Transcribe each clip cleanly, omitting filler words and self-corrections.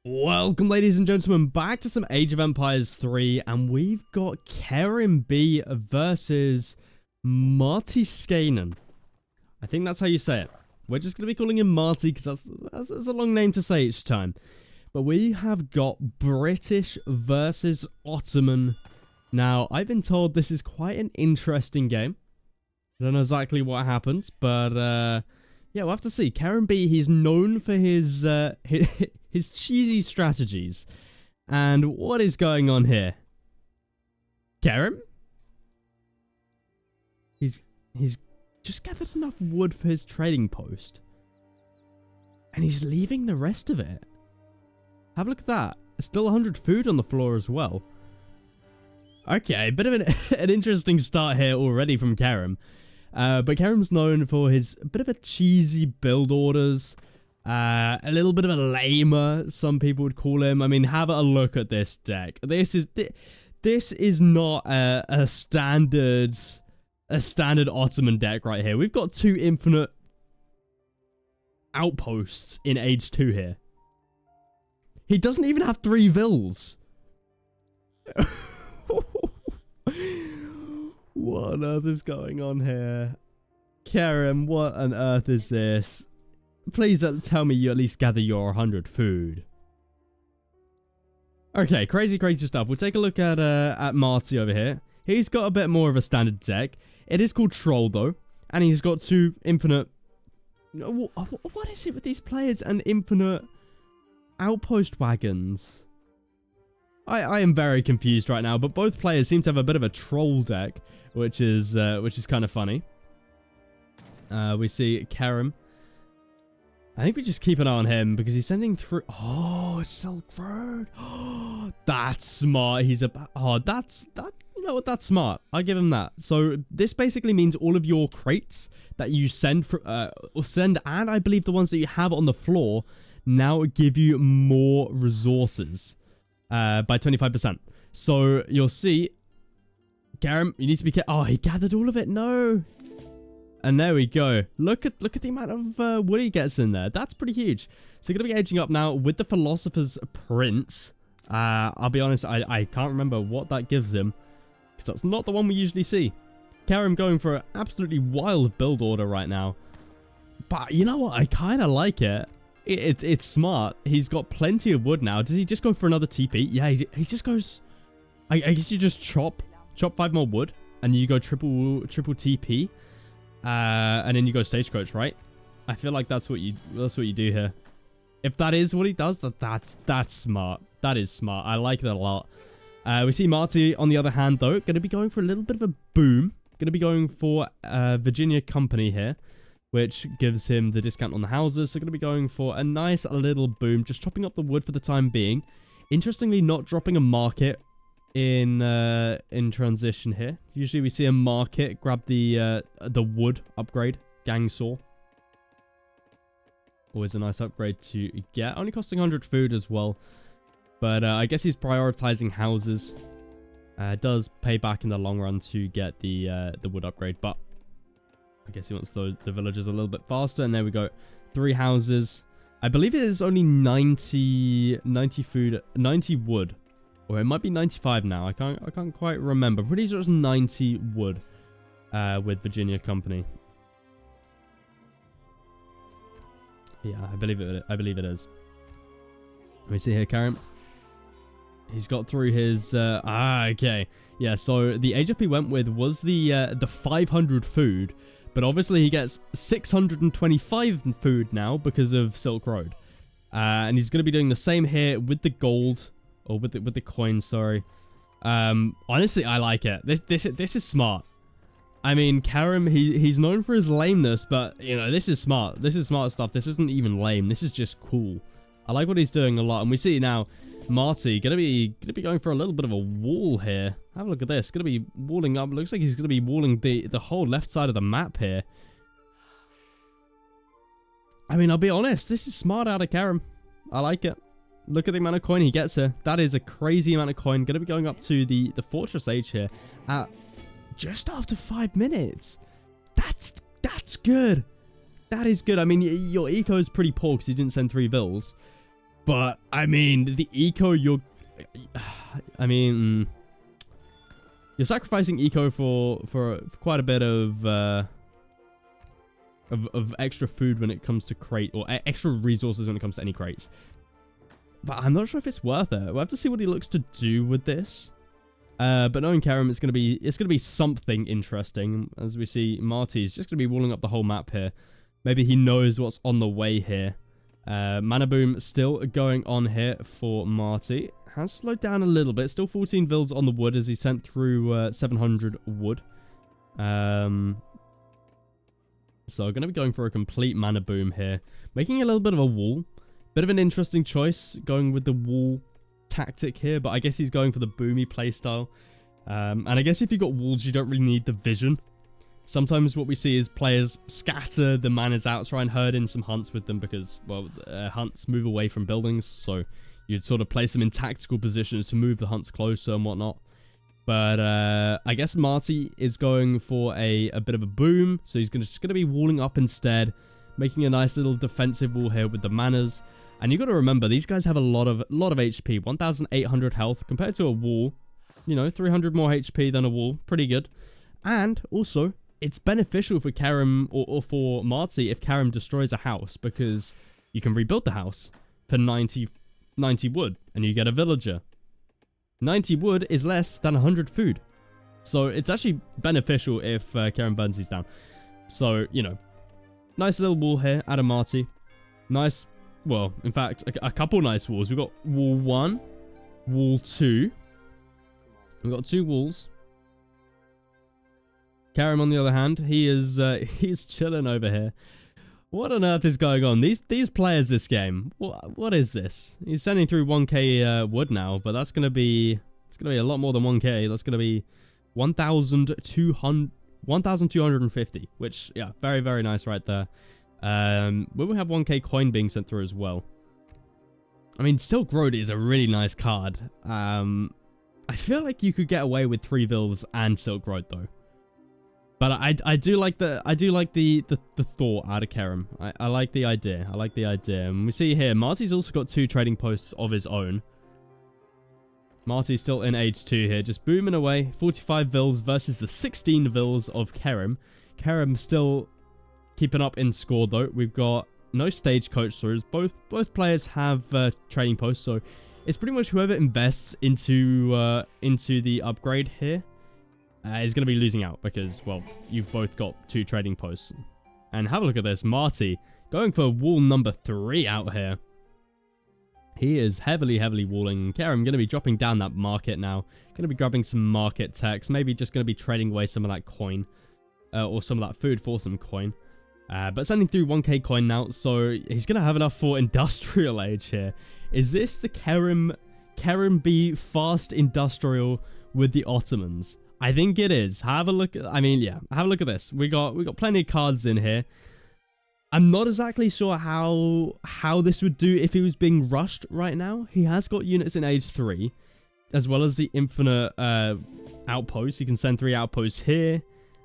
Welcome, ladies and gentlemen, back to some Age of Empires 3, and we've got Kerim B versus Marty Skanen. I think that's how you say it. We're just going to be calling him Marty because that's a long name to say each time. But we have got British versus Ottoman. Now, I've been told this is quite an interesting game. I don't know exactly what happens, but yeah, we'll have to see. Kerim B, he's known for his cheesy strategies. And what is going on here? Kerim? He's just gathered enough wood for his trading post. And he's leaving the rest of it. Have a look at that. There's still 100 food on the floor as well. Okay, a bit of an interesting start here already from Kerim. But Kerim's known for his bit of a cheesy build orders. A little bit of a lamer, some people would call him. I mean, have a look at this deck. This is not a standard Ottoman deck right here. We've got two infinite outposts in Age 2 here. He doesn't even have 3 vills. What on earth is going on here? Kerim, what on earth is this? Please tell me you at least gather your 100 food. Okay, crazy stuff. We'll take a look at Marty over here. He's got a bit more of a standard deck. It is called Troll, though. And he's got 2 infinite... What is it with these players and infinite outpost wagons? I am very confused right now, but both players seem to have a bit of a troll deck, which is kind of funny. We see Kerim. I think we just keep an eye on him because he's sending through. Oh, Silk Road. Oh, that's smart. He's about. Oh, that. You know what? That's smart. I give him that. So this basically means all of your crates that you send and I believe the ones that you have on the floor now give you more resources. By 25%. So you'll see, Kerim, you need to be careful. Oh, he gathered all of it. No. And there we go. Look at the amount of wood he gets in there. That's pretty huge. So going to be aging up now with the Philosopher's Prince. I'll be honest, I can't remember what that gives him, because that's not the one we usually see. Kerim going for an absolutely wild build order right now. But you know what? I kind of like it. It's smart. He's got plenty of wood now. Does he just go for another TP? Yeah, he just goes... I guess you just chop 5 more wood, and you go triple TP, and then you go stagecoach, right? I feel like that's what you do here. If that is what he does, that's smart. That is smart. I like it a lot. We see Marty on the other hand though, going to be going for a little bit of a boom. Going to be going for Virginia Company here, which gives him the discount on the houses. So going to be going for a nice little boom, just chopping up the wood for the time being. Interestingly, not dropping a market in transition here. Usually we see a market grab the wood upgrade, gang saw. Always a nice upgrade to get. Only costing 100 food as well. But I guess he's prioritizing houses. Does pay back in the long run to get the wood upgrade, but I guess he wants the villagers a little bit faster. And there we go. 3 houses. I believe it is only 90 food, 90 wood. Or it might be 95 now. I can't quite remember. I'm pretty sure it's 90 wood with Virginia Company. Yeah, I believe it is. Let me see here, Kerim. He's got through his okay. Yeah, so the HFP we went with was the 500 food. But obviously he gets 625 food now because of Silk Road. And he's going to be doing the same here with the gold. Or with the coins, sorry. Honestly, I like it. This is smart. I mean, Kerim, he's known for his lameness, but, you know, this is smart. This is smart stuff. This isn't even lame. This is just cool. I like what he's doing a lot. And we see now, Marty gonna be going for a little bit of a wall here. Have a look at this. Gonna be walling up. Looks like he's gonna be walling the whole left side of the map here. I mean, I'll be honest. This is smart out of Kerim. I like it. Look at the amount of coin he gets here. That is a crazy amount of coin. Gonna be going up to the Fortress Age here at just after 5 minutes. That's good. That is good. I mean, your eco is pretty poor because you didn't send 3 vills. But, I mean, the eco I mean... You're sacrificing eco for quite a bit of extra food when it comes to crate, or extra resources when it comes to any crates. But I'm not sure if it's worth it. We'll have to see what he looks to do with this. But knowing Karim, it's gonna be something interesting. As we see, Marty's just gonna be walling up the whole map here. Maybe he knows what's on the way here. Mana Boom still going on here for Marty. Has slowed down a little bit. Still 14 vills on the wood as he sent through 700 wood. So going to be going for a complete Mana Boom here. Making a little bit of a wall. Bit of an interesting choice going with the wall tactic here. But I guess he's going for the boomy playstyle. And I guess if you've got walls, you don't really need the vision. Sometimes what we see is players scatter the manas out, try and herd in some hunts with them because, well, hunts move away from buildings. So you'd sort of place them in tactical positions to move the hunts closer and whatnot. But I guess Marty is going for a bit of a boom. So he's just going to be walling up instead, making a nice little defensive wall here with the manas. And you got to remember, these guys have a lot of HP, 1,800 health compared to a wall. You know, 300 more HP than a wall, pretty good. And also, it's beneficial for Karim or for Marty if Karim destroys a house because you can rebuild the house for 90 wood and you get a villager. 90 wood is less than 100 food. So it's actually beneficial if Karim burns these down. So, you know, nice little wall here out of Marty. Nice, well, in fact, a couple nice walls. We've got wall 1, wall 2. We've got 2 walls. Karim, on the other hand, he is he's chilling over here. What on earth is going on? These players this game. What is this? He's sending through 1k wood now, but that's gonna be a lot more than 1k. That's gonna be 1,250, which yeah, very very nice right there. We will have 1k coin being sent through as well. I mean, Silk Road is a really nice card. I feel like you could get away with 3 vills and Silk Road though. But I do like the thought out of Karim. I like the idea. I like the idea. And we see here, Marty's also got 2 trading posts of his own. Marty's still in age 2 here, just booming away. 45 vills versus the 16 vills of Karim. Karim still keeping up in score though. We've got no stagecoach throughs. Both players have trading posts, so it's pretty much whoever invests into the upgrade here is going to be losing out because, well, you've both got 2 trading posts. And have a look at this. Marty going for wall number 3 out here. He is heavily walling. Karim going to be dropping down that market now. Going to be grabbing some market techs. Maybe just going to be trading away some of that coin. Or some of that food for some coin. But sending through 1k coin now. So he's going to have enough for industrial age here. Is this the Karim B fast industrial with the Ottomans? I think it is. Have a look. I mean, yeah. Have a look at this. We got plenty of cards in here. I'm not exactly sure how this would do if he was being rushed right now. He has got units in age 3, as well as the infinite outposts. You can send 3 outposts here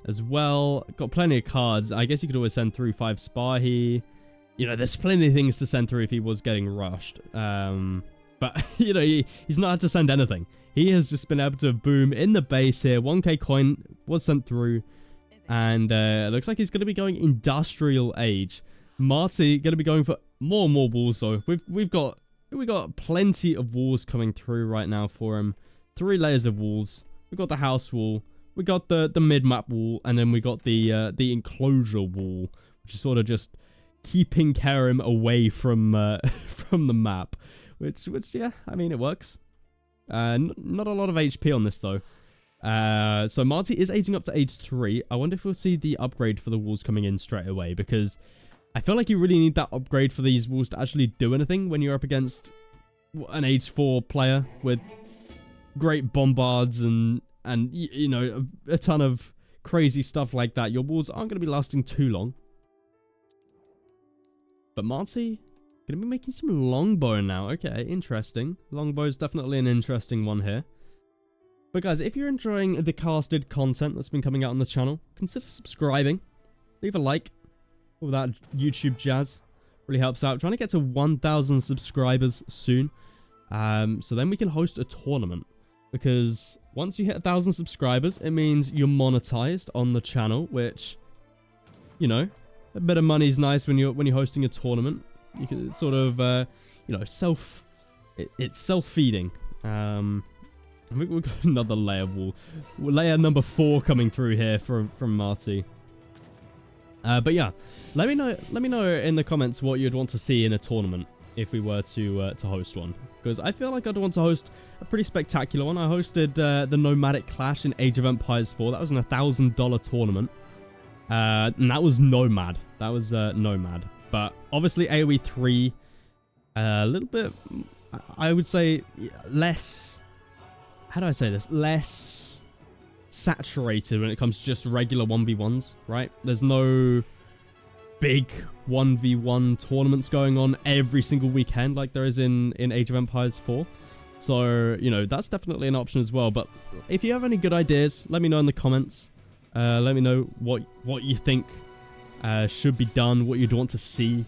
as well. Got plenty of cards. I guess you could always send through 5 Spahi. You know, there's plenty of things to send through if he was getting rushed. But, you know, he's not had to send anything. He has just been able to boom in the base here. 1k coin was sent through. And it looks like he's going to be going industrial age. Marty going to be going for more and more walls, though. We've got plenty of walls coming through right now for him. 3 layers of walls. We've got the house wall. We got the mid-map wall. And then we got the enclosure wall, which is sort of just keeping Karim away from from the map. Which yeah, I mean, it works. Not a lot of HP on this, though. So Marty is aging up to age 3. I wonder if we'll see the upgrade for the walls coming in straight away, because I feel like you really need that upgrade for these walls to actually do anything when you're up against an age 4 player with great bombards and you know, a ton of crazy stuff like that. Your walls aren't going to be lasting too long. But Marty going to be making some longbow now. Okay, interesting. Longbow is definitely an interesting one here. But guys, if you're enjoying the casted content that's been coming out on the channel, consider subscribing. Leave a like. All that YouTube jazz. Really helps out. Trying to get to 1,000 subscribers soon. So then we can host a tournament. Because once you hit 1,000 subscribers, it means you're monetized on the channel, which, you know, a bit of money is nice when you're hosting a tournament. You can sort of, you know, it's self-feeding. I think we've got another layer wall. Layer number 4 coming through here from Marty. But yeah, let me know in the comments what you'd want to see in a tournament if we were to host one, because I feel like I'd want to host a pretty spectacular one. I hosted the Nomadic Clash in Age of Empires 4. That was an $1,000 tournament, and that was Nomad. That was Nomad. But obviously AoE 3, a little bit, I would say, less. How do I say this? Less saturated when it comes to just regular 1v1s, right? There's no big 1v1 tournaments going on every single weekend like there is in Age of Empires 4. So, you know, that's definitely an option as well. But if you have any good ideas, let me know in the comments. Let me know what you think should be done, what you'd want to see.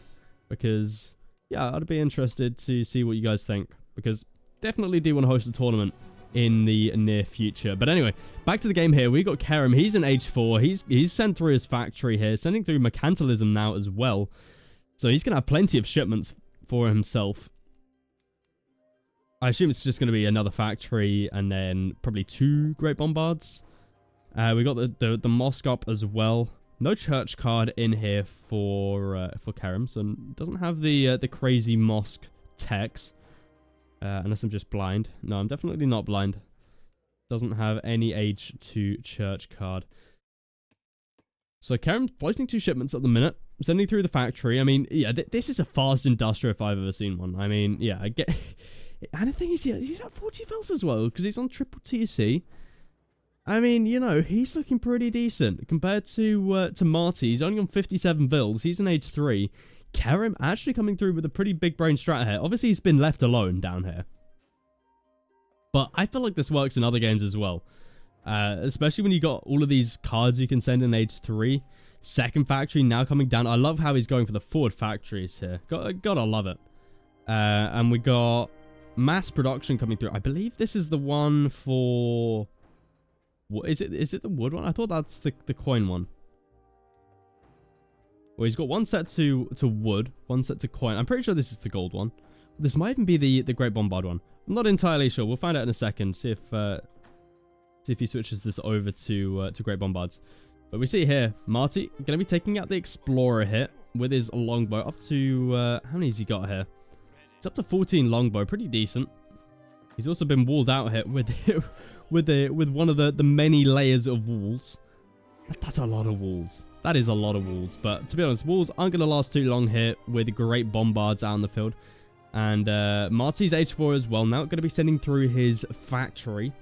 Because, yeah, I'd be interested to see what you guys think. Because definitely do want to host a tournament in the near future. But anyway, back to the game here. We got Kerem. He's in age 4. He's sent through his factory here, sending through mercantilism now as well. So he's gonna have plenty of shipments for himself. I assume it's just gonna be another factory and then probably 2 great bombards. We got the mosque up as well. No church card in here for Kerem, so doesn't have the crazy mosque text. Unless I'm just blind. No, I'm definitely not blind. Doesn't have any age to church card. So Kerem floating 2 shipments at the minute. Sending through the factory. I mean, yeah, this is a fast industrial if I've ever seen one. I mean, yeah, I get. And the thing is, he's at 40 bells as well because he's on triple TC. I mean, you know, he's looking pretty decent compared to Marty. He's only on 57 bills. He's in age 3. Kerem actually coming through with a pretty big brain strat here. Obviously, he's been left alone down here. But I feel like this works in other games as well. Especially when you got all of these cards you can send in age 3. Second factory now coming down. I love how he's going for the forward factories here. Gotta love it. And we got mass production coming through. I believe this is the one for... What is it? Is it the wood one? I thought that's the coin one. Well, he's got one set to wood, one set to coin. I'm pretty sure this is the gold one. This might even be the Great Bombard one. I'm not entirely sure. We'll find out in a second. See if he switches this over to Great Bombards. But we see here, Marty going to be taking out the Explorer here with his longbow. Up to, how many has he got here? It's up to 14 longbow. Pretty decent. He's also been walled out here with one of the many layers of walls. That's a lot of walls. That is a lot of walls. But to be honest, walls aren't going to last too long here with Great Bombards out in the field. And Marty's age 4 as well. Now going to be sending through his factory.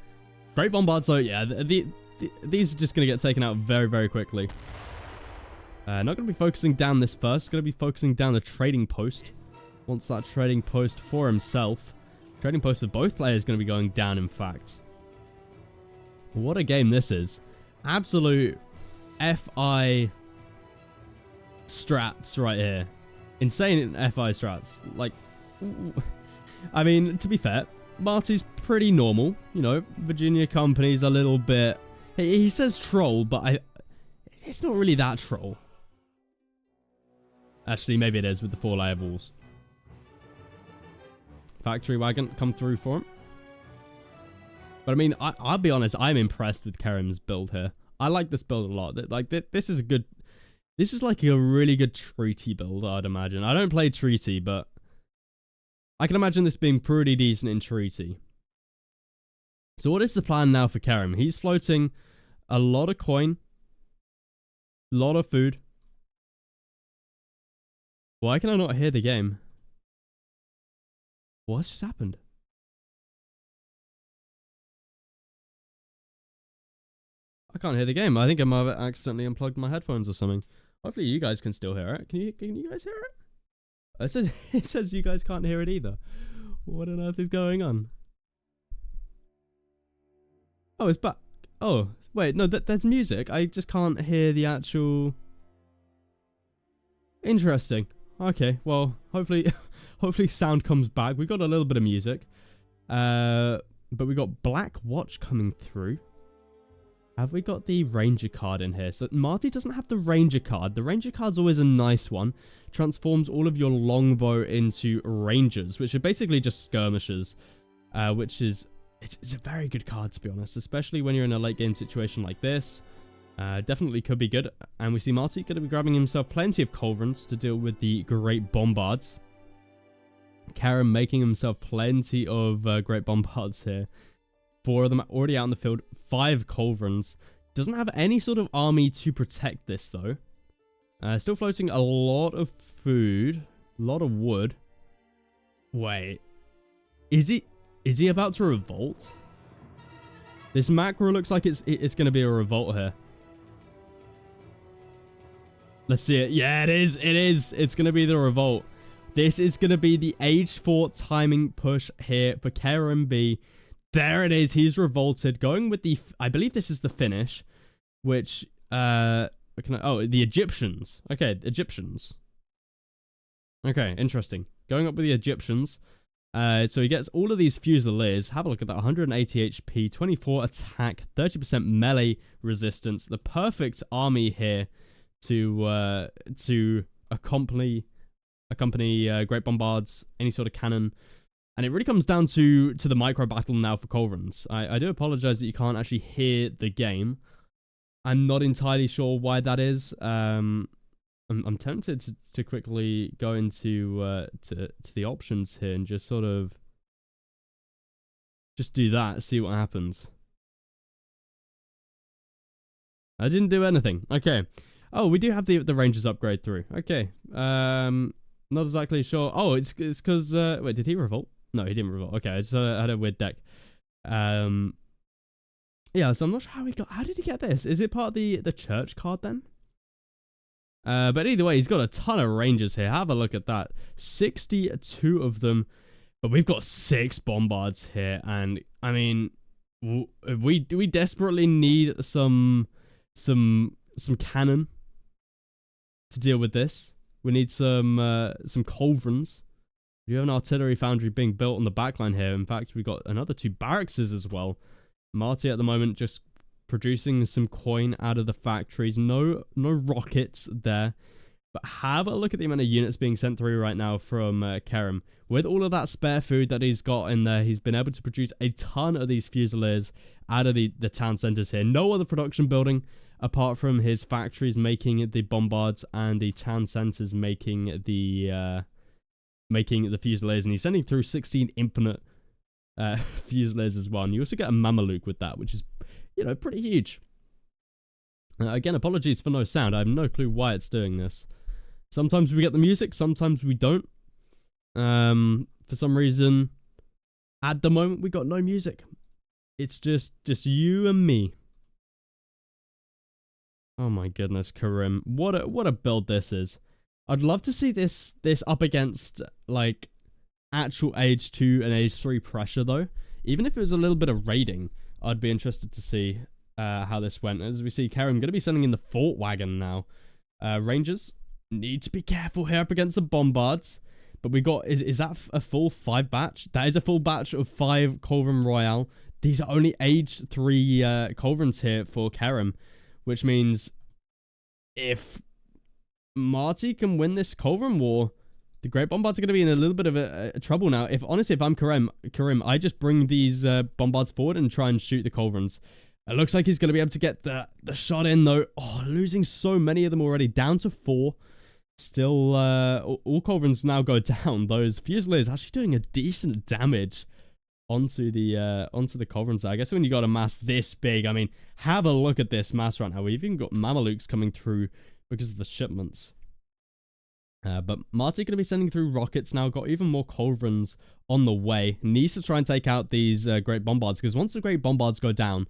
Great Bombards, though, yeah. These are just going to get taken out very, very quickly. Not going to be focusing down this first. Going to be focusing down the trading post. Wants that trading post for himself. Trading post for both players going to be going down, in fact. What a game this is. Absolute FI strats right here. Insane FI strats. Like, I mean, to be fair, Marty's pretty normal. You know, Virginia Company's a little bit... He says troll, but it's not really that troll. Actually, maybe it is with the 4-layer walls. Factory wagon come through for him. But I mean, I'll be honest, I'm impressed with Kerem's build here. I like this build a lot. Like, this is a good... This is like a really good treaty build, I'd imagine. I don't play treaty, but I can imagine this being pretty decent in treaty. So what is the plan now for Kerem? He's floating a lot of coin, a lot of food. Why can I not hear the game? What's just happened? I can't hear the game. I think I might have accidentally unplugged my headphones or something. Hopefully you guys can still hear it. Can you guys hear it? It says you guys can't hear it either. What on earth is going on? Oh, it's back. Oh, wait, no, there's music. I just can't hear the actual... Interesting. Okay, well, hopefully, hopefully sound comes back. We got a little bit of music. But we got Black Watch coming through. Have we got the Ranger card in here? So Marty doesn't have the Ranger card. The Ranger card's always a nice one. Transforms all of your longbow into Rangers, which are basically just skirmishers. Which is... It's a very good card, to be honest. Especially when you're in a late game situation like this. Definitely could be good. And we see Marty going to be grabbing himself plenty of Culverins to deal with the Great Bombards. Karam making himself plenty of Great Bombards here. 4 of them already out in the field. 5 Culverins. Doesn't have any sort of army to protect this, though. Still floating a lot of food. A lot of wood. Wait. Is he about to revolt? This macro looks like it's going to be a revolt here. Let's see it. Yeah, it is. It is. It's going to be the revolt. This is going to be the Age 4 timing push here for KRMB. There it is. He's revolted. Going with the... I believe this is the finish. Which... the Egyptians. Okay, Egyptians. Okay, interesting. Going up with the Egyptians. So he gets all of these Fusiliers. Have a look at that. 180 HP, 24 attack, 30% melee resistance. The perfect army here to accompany Great Bombards, any sort of cannon. And it really comes down to the micro battle now for Culverins. I do apologize that you can't actually hear the game. I'm not entirely sure why that is. I'm tempted to quickly go into to the options here and just sort of just do that, see what happens. I didn't do anything. Okay. Oh, we do have the Rangers upgrade through. Okay. Not exactly sure. Oh, it's because wait, did he revolt? No, he didn't revolt. Okay, I just had a weird deck. Yeah, so I'm not sure how did he get this? Is it part of the church card then? But either way, he's got a ton of Rangers here. Have a look at that. 62 of them. But we've got 6 Bombards here. And, I mean, we desperately need some cannon to deal with this. We need some Culverins. We have an artillery foundry being built on the backline here. In fact, we got another 2 barracks as well. Marty at the moment just producing some coin out of the factories. No rockets there. But have a look at the amount of units being sent through right now from Karam. With all of that spare food that he's got in there, he's been able to produce a ton of these Fusiliers out of the town centers here. No other production building apart from his factories making the Bombards and the town centers making the Fusiliers. And he's sending through 16 infinite Fusiliers as well. And you also get a Mameluke with that, which is, you know, pretty huge. Again, apologies for no sound. I have no clue why it's doing this. Sometimes we get the music, sometimes we don't. For some reason, at the moment, we got no music. It's just you and me. Oh my goodness, Karim. What a build this is. I'd love to see this up against, like, actual Age 2 and Age 3 pressure, though. Even if it was a little bit of raiding, I'd be interested to see how this went. As we see, Karim going to be sending in the Fort Wagon now. Rangers need to be careful here up against the Bombards. But we got, is that a full 5 batch? That is a full batch of 5 Culverin Royale. These are only Age 3 Culverins here for Karim. Which means if Marty can win this Culverin war, the Great Bombards are going to be in a little bit of a trouble now. Honestly, if I'm Karim, I just bring these Bombards forward and try and shoot the Culverins. It looks like he's going to be able to get the shot in, though. Oh, losing so many of them already. Down to 4. Still, all Culverins now go down. Those Fusiliers actually doing a decent damage onto the Culverins. I guess when you got a mass this big, I mean, have a look at this mass right now. We've even got Mamelukes coming through because of the shipments. But Marty going to be sending through rockets now. Got even more Culverins on the way. Needs to try and take out these Great Bombards, because once the Great Bombards go down,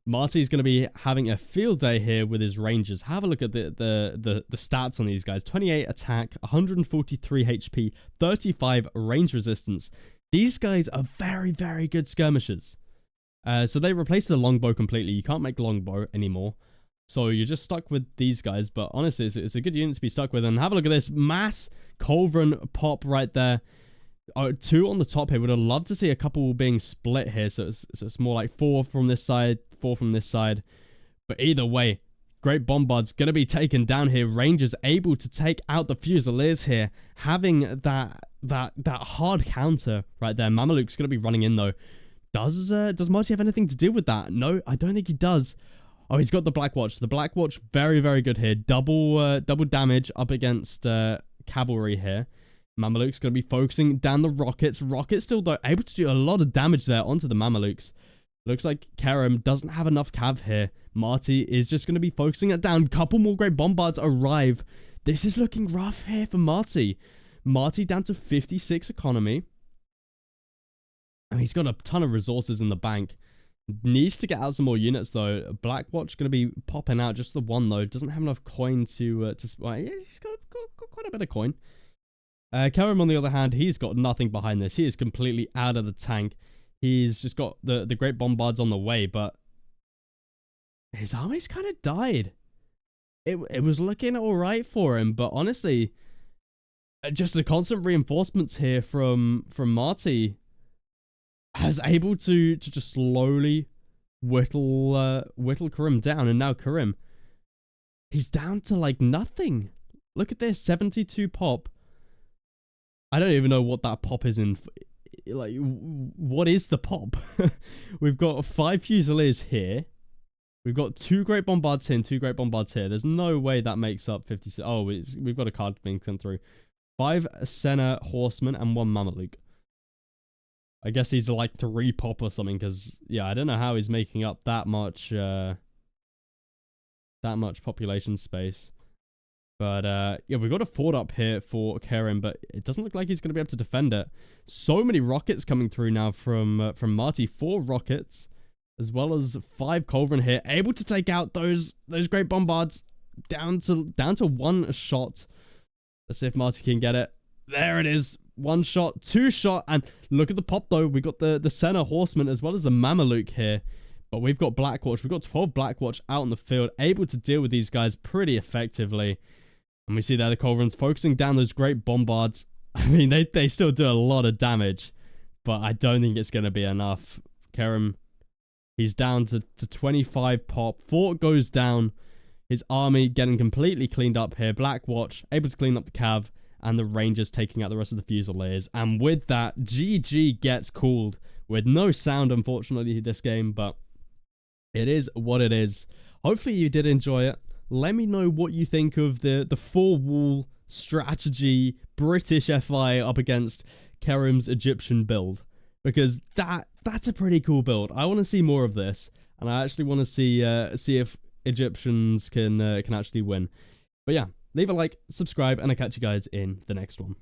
Marty's going to be having a field day here with his Rangers. Have a look at the stats on these guys. 28 attack, 143 HP, 35 range resistance. These guys are very, very good skirmishers. So they replaced the longbow completely. You can't make longbow anymore. So you're just stuck with these guys. But honestly, it's a good unit to be stuck with. And have a look at this mass Culverin pop right there. 2 on the top here. Would have loved to see a couple being split here. So it's more like 4 from this side, 4 from this side. But either way, Great Bombard's going to be taken down here. Rangers able to take out the Fusiliers here. Having that hard counter right there. Mameluke's going to be running in though. Does Marty have anything to do with that? No, I don't think he does. Oh, he's got the Black Watch. The Black Watch, very, very good here. Double damage up against cavalry here. Mameluke's going to be focusing down the rockets. Rockets still though able to do a lot of damage there onto the Mamelukes. Looks like Kerem doesn't have enough cav here. Marty is just going to be focusing it down. Couple more Great Bombards arrive. This is looking rough here for Marty. Marty down to 56 economy. And he's got a ton of resources in the bank. Needs to get out some more units though. Black Watch going to be popping out. Just the one though. Doesn't have enough coin to well, yeah, he's got quite a bit of coin. Kerem on the other hand, he's got nothing behind this. He is completely out of the tank. He's just got the Great Bombards on the way, but his army's kind of died. It was looking alright for him, but honestly, just the constant reinforcements here from Marty has able to just slowly whittle Karim down, and now Karim, he's down to like nothing. Look at this, 72 pop. I don't even know what that pop is in. Like, what is the pop? We've got 5 Fusiliers here. We've got 2 Great Bombards here and 2 Great Bombards here. There's no way that makes up 56. Oh, we've got a card being sent through. 5 Senna Horsemen and 1 Mameluke. I guess he's like 3 pop or something, because, yeah, I don't know how he's making up that much population space. But, yeah, we've got a fort up here for Kerem, but it doesn't look like he's going to be able to defend it. So many rockets coming through now from Marty. 4 rockets, as well as 5 Culverin here. Able to take out those Great Bombards down to 1 shot. Let's see if Marty can get it. There it is. 1 shot, 2 shot, and look at the pop, though. We got the Senna Horseman, as well as the Mameluke here. But we've got Black Watch. We've got 12 Black Watch out in the field, able to deal with these guys pretty effectively. And we see there the Culverins focusing down those Great Bombards. I mean, they still do a lot of damage, but I don't think it's going to be enough. Kerem, he's down to 25 pop. Fort goes down. His army getting completely cleaned up here. Black Watch able to clean up the cav, and the Rangers taking out the rest of the Fusiliers. And with that, GG gets called with no sound, unfortunately, this game, but it is what it is. Hopefully you did enjoy it. Let me know what you think of the 4-wall strategy British FI up against Kerem's Egyptian build, because that's a pretty cool build. I want to see more of this, and I actually want to see if Egyptians can actually win. But yeah, leave a like, subscribe, and I'll catch you guys in the next one.